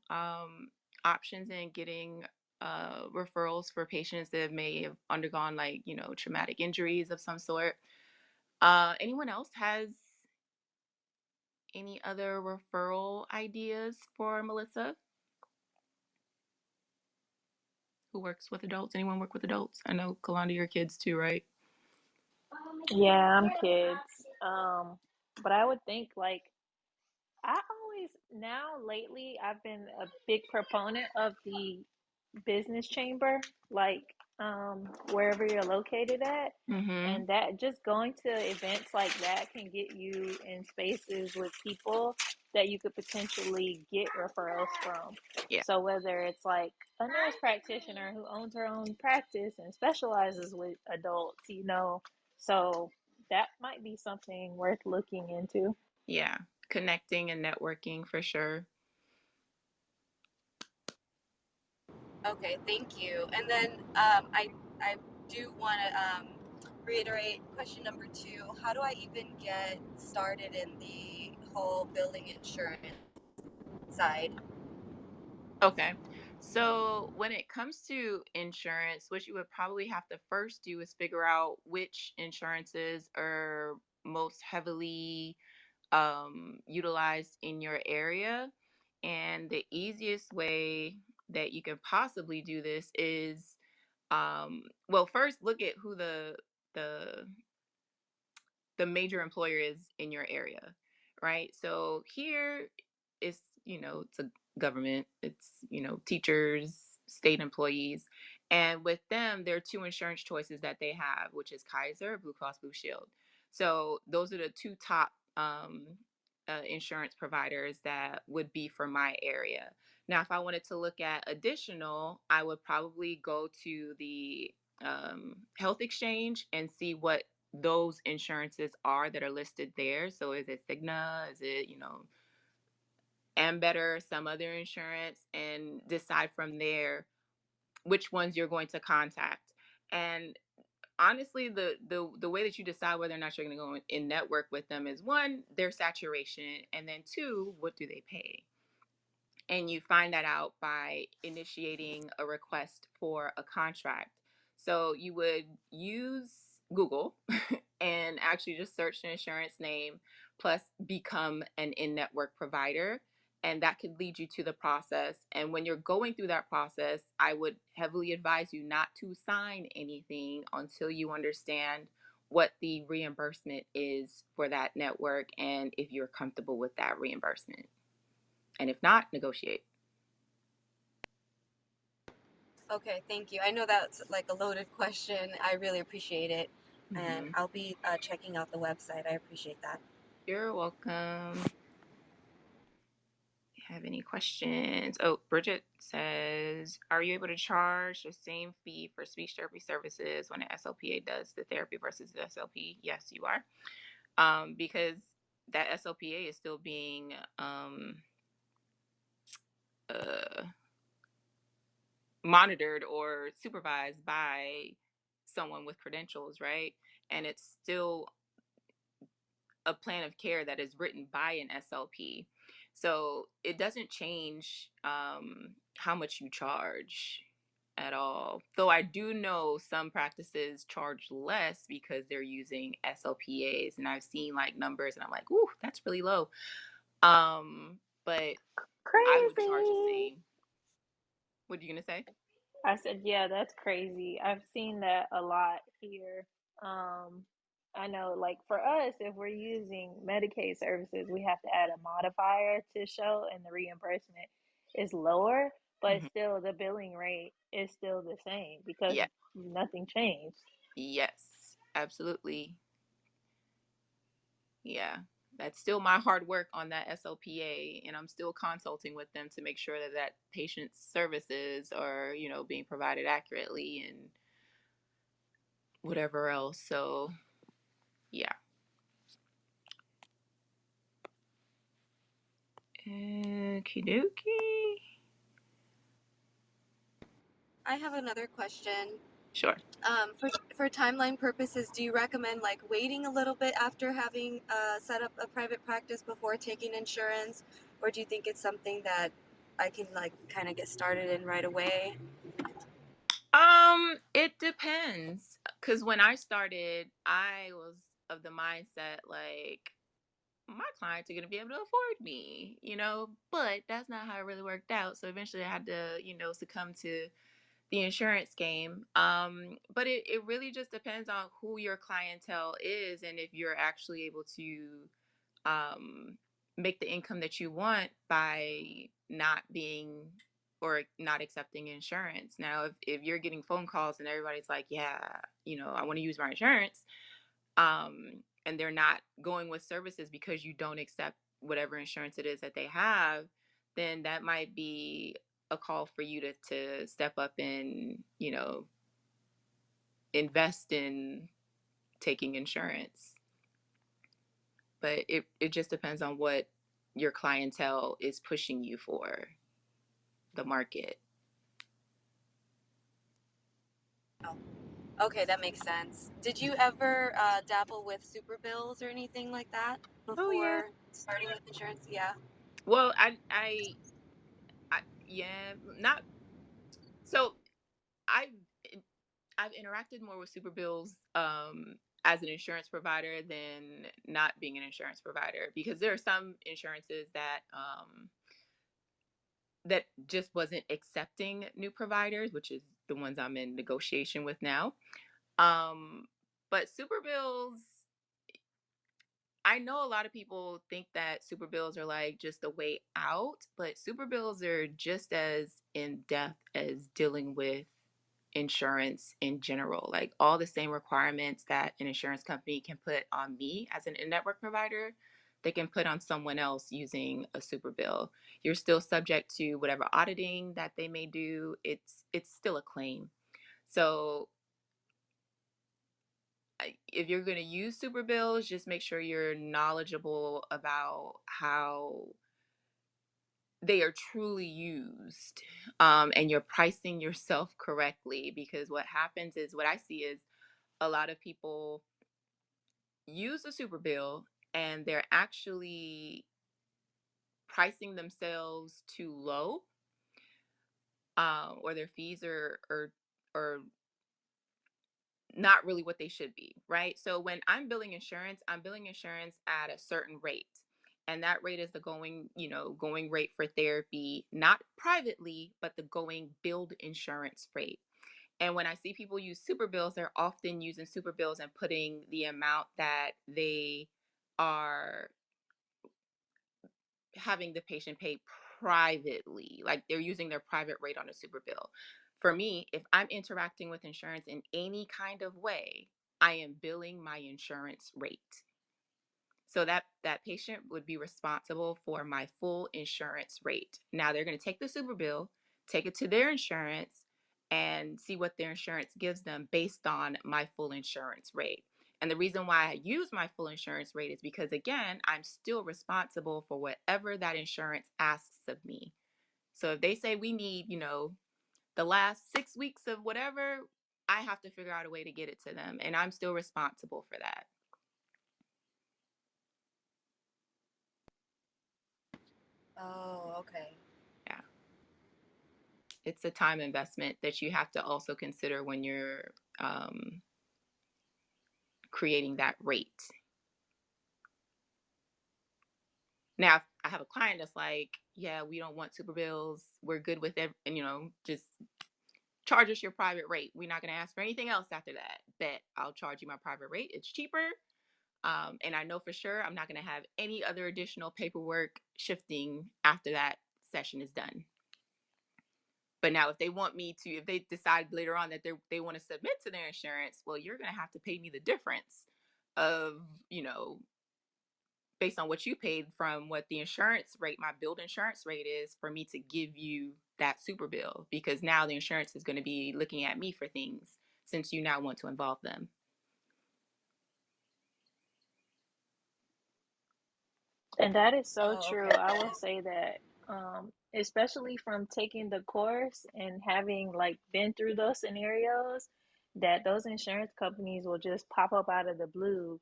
[SPEAKER 1] options in getting referrals for patients that may have undergone traumatic injuries of some sort. Anyone else has any other referral ideas for Melissa, who works with adults? Anyone work with adults? I know, Kalanda, your kids too, right?
[SPEAKER 2] Yeah, I'm kids. But I would think like I always now lately I've been a big proponent of the business chamber, like wherever you're located at.
[SPEAKER 1] Mm-hmm.
[SPEAKER 2] And that just going to events like that can get you in spaces with people that you could potentially get referrals from.
[SPEAKER 1] Yeah.
[SPEAKER 2] So whether it's like a nurse practitioner who owns her own practice and specializes with adults, so that might be something worth looking into.
[SPEAKER 1] Yeah. Connecting and networking for sure.
[SPEAKER 4] Okay, thank you. And then I do want to reiterate question number two. How do I even get started in the whole building insurance side?
[SPEAKER 1] Okay. So when it comes to insurance, what you would probably have to first do is figure out which insurances are most heavily utilized in your area. And the easiest way that you can possibly do this is, well, first look at who the the major employer is in your area, right? So here it's, it's a government, it's, teachers, state employees. And with them, there are two insurance choices that they have, which is Kaiser, Blue Cross Blue Shield. So those are the two top insurance providers that would be for my area. Now, if I wanted to look at additional, I would probably go to the health exchange and see what those insurances are that are listed there. So is it Cigna? Is it, Ambetter, some other insurance, and decide from there which ones you're going to contact. And honestly, the way that you decide whether or not you're going to go in network with them is, one, their saturation, and then two, what do they pay? And you find that out by initiating a request for a contract. So you would use Google and actually just search the insurance name plus become an in-network provider. And that could lead you to the process. And when you're going through that process, I would heavily advise you not to sign anything until you understand what the reimbursement is for that network and if you're comfortable with that reimbursement. And if not, negotiate.
[SPEAKER 4] Okay, thank you. I know that's like a loaded question. I really appreciate it. And I'll be checking out the website. I appreciate that.
[SPEAKER 1] You're welcome. Have any questions? Oh, Bridget says, are you able to charge the same fee for speech therapy services when an SLPA does the therapy versus the SLP? Yes, you are. Because that SLPA is still being monitored or supervised by someone with credentials, right? And it's still a plan of care that is written by an SLP. So it doesn't change how much you charge at all. Though I do know some practices charge less because they're using SLPAs, and I've seen like numbers, and I'm like, ooh, that's really low. But I would charge the
[SPEAKER 2] Crazy.
[SPEAKER 1] same. What are you gonna say?
[SPEAKER 2] I said, yeah, that's crazy. I've seen that a lot here. I know, like for us, if we're using Medicaid services, we have to add a modifier to show, and the reimbursement is lower, but
[SPEAKER 1] Mhm.
[SPEAKER 2] still the billing rate is still the same because
[SPEAKER 1] Yeah.
[SPEAKER 2] nothing changed.
[SPEAKER 1] Yes. Absolutely. Yeah, that's still my hard work on that SLPA, and I'm still consulting with them to make sure that that patient's services are, being provided accurately and whatever else. So, yeah. Okie dokie.
[SPEAKER 4] I have another question.
[SPEAKER 1] Sure.
[SPEAKER 4] For timeline purposes, do you recommend like waiting a little bit after having set up a private practice before taking insurance, or do you think it's something that I can like kind of get started in right away?
[SPEAKER 1] It depends. Cause when I started, I was of the mindset like my clients are gonna be able to afford me, but that's not how it really worked out. So eventually I had to, succumb to the insurance game. But it really just depends on who your clientele is and if you're actually able to um, make the income that you want by not being or not accepting insurance. Now, if you're getting phone calls and everybody's like, yeah, I want to use my insurance, and they're not going with services because you don't accept whatever insurance it is that they have, then that might be a call for you to step up and, invest in taking insurance. But it just depends on what your clientele is pushing you for, the market.
[SPEAKER 4] Oh, okay, that makes sense. Did you ever dabble with superbills or anything like that
[SPEAKER 1] Oh yeah.
[SPEAKER 4] before starting with insurance? Yeah.
[SPEAKER 1] Well, I yeah, not so I've I've interacted more with superbills as an insurance provider than not being an insurance provider, because there are some insurances that just wasn't accepting new providers, which is the ones I'm in negotiation with now. Um, but superbills, I know a lot of people think that superbills are like just a way out, but superbills are just as in depth as dealing with insurance in general. Like all the same requirements that an insurance company can put on me as an in-network provider, they can put on someone else using a superbill. You're still subject to whatever auditing that they may do. It's still a claim. So if you're going to use superbills, just make sure you're knowledgeable about how they are truly used, and you're pricing yourself correctly, because what happens is what I see is a lot of people use a super bill and they're actually pricing themselves too low, or their fees are not really what they should be, right? So when I'm billing insurance at a certain rate. And that rate is the going rate for therapy, not privately, but the going billed insurance rate. And when I see people use super bills, they're often using super bills and putting the amount that they are having the patient pay privately, like they're using their private rate on a super bill. For me, if I'm interacting with insurance in any kind of way, I am billing my insurance rate. So that patient would be responsible for my full insurance rate. Now they're going to take the super bill, take it to their insurance, and see what their insurance gives them based on my full insurance rate. And the reason why I use my full insurance rate is because, again, I'm still responsible for whatever that insurance asks of me. So if they say we need, the last 6 weeks of whatever, I have to figure out a way to get it to them. And I'm still responsible for that.
[SPEAKER 4] Oh, okay.
[SPEAKER 1] Yeah. It's a time investment that you have to also consider when you're creating that rate. Now, I have a client that's like, yeah, we don't want super bills. We're good with it. And, just charge us your private rate. We're not going to ask for anything else after that. Bet I'll charge you my private rate. It's cheaper. And I know for sure I'm not going to have any other additional paperwork shifting after that session is done. But now if they decide later on that they want to submit to their insurance, well, you're going to have to pay me the difference of, based on what you paid from what the insurance rate, my billed insurance rate is, for me to give you that super bill, because now the insurance is going to be looking at me for things since you now want to involve them.
[SPEAKER 2] And that is so
[SPEAKER 4] Oh,
[SPEAKER 2] true.
[SPEAKER 4] okay.
[SPEAKER 2] I will say that, especially from taking the course and having like been through those scenarios, that those insurance companies will just pop up out of the blue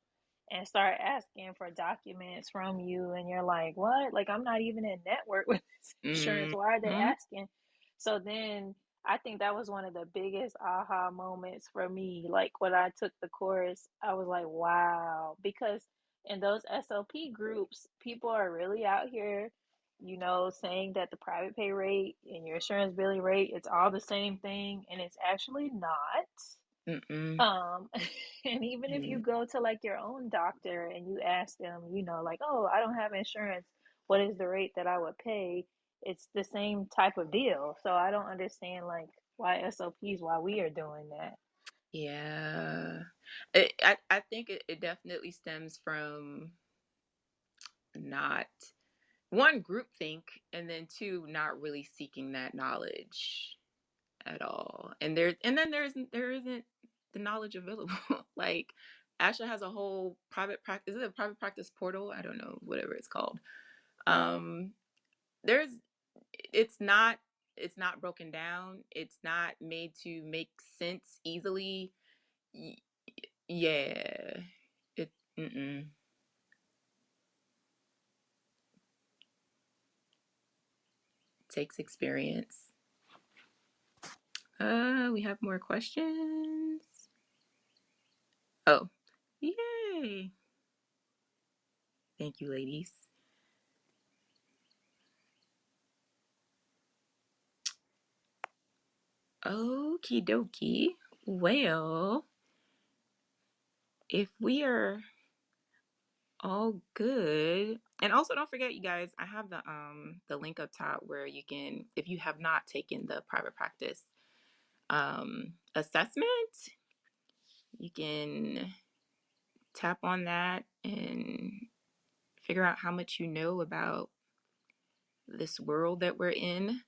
[SPEAKER 2] and start asking for documents from you, and you're like, what? Like, I'm not even in network with this insurance. Why are they
[SPEAKER 1] Mm-hmm.
[SPEAKER 2] asking? So then I think that was one of the biggest aha moments for me. Like when I took the course, I was like, wow, because in those SLP groups, people are really out here, saying that the private pay rate and your insurance billing rate, it's all the same thing, and it's actually not.
[SPEAKER 1] Mm-mm.
[SPEAKER 2] Um, and even if you go to like your own doctor and you ask them, like, oh, I don't have insurance, what is the rate that I would pay? It's the same type of deal. So I don't understand like why we are doing that.
[SPEAKER 1] Yeah. I think it definitely stems from not, one, groupthink, and then two, not really seeking that knowledge at all. And then there isn't the knowledge available. Like ASHA has a whole private practice. Is it a private practice portal? I don't know, whatever it's called. There's it's not broken down. It's not made to make sense easily. Yeah. It takes experience. We have more questions. Oh, yay. Thank you, ladies. Okie dokie. Well, if we are all good, and also don't forget, you guys, I have the link up top where you can, if you have not taken the private practice assessment, you can tap on that and figure out how much you know about this world that we're in.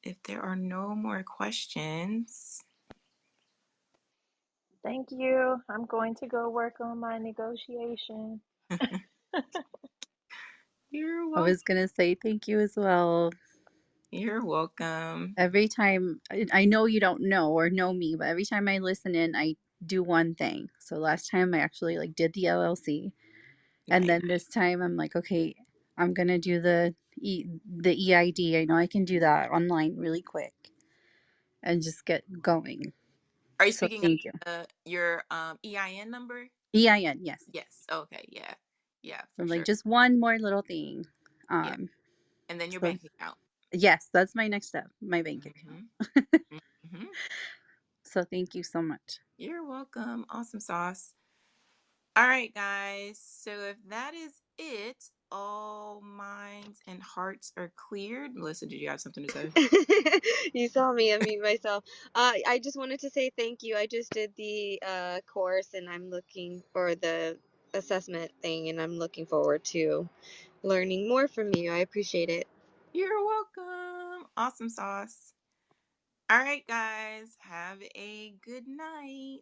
[SPEAKER 1] If there are no more questions.
[SPEAKER 2] Thank you. I'm going to go work on my negotiation.
[SPEAKER 1] You're
[SPEAKER 3] I
[SPEAKER 1] welcome.
[SPEAKER 3] was gonna say thank you as well.
[SPEAKER 1] You're welcome.
[SPEAKER 3] Every time I know you don't know or know me, but every time I listen in, I do one thing. So last time I actually like did the LLC, and
[SPEAKER 1] Nice.
[SPEAKER 3] then this time I'm like, okay, I'm gonna do the EID. I know I can do that online really quick and just get going.
[SPEAKER 1] Are you
[SPEAKER 3] So
[SPEAKER 1] speaking of
[SPEAKER 3] thank you.
[SPEAKER 1] your EIN number?
[SPEAKER 3] EIN, yes.
[SPEAKER 1] Yes. Okay. Yeah. Yeah, for
[SPEAKER 3] I'm like
[SPEAKER 1] sure.
[SPEAKER 3] just one more little thing.
[SPEAKER 1] Yeah. And then your
[SPEAKER 3] So
[SPEAKER 1] bank account.
[SPEAKER 3] yes, that's my next step, my bank account.
[SPEAKER 1] Hmm. Hmm.
[SPEAKER 3] So thank you so much.
[SPEAKER 1] You're welcome. Awesome sauce. All right, guys. So if that is it, all minds and hearts are cleared. Melissa, did you have something to say?
[SPEAKER 5] You saw me unmute myself. I just wanted to say thank you. I just did the course and I'm looking for the assessment thing and I'm looking forward to learning more from you. I appreciate it.
[SPEAKER 1] You're welcome. Awesome sauce. All right, guys. Have a good night.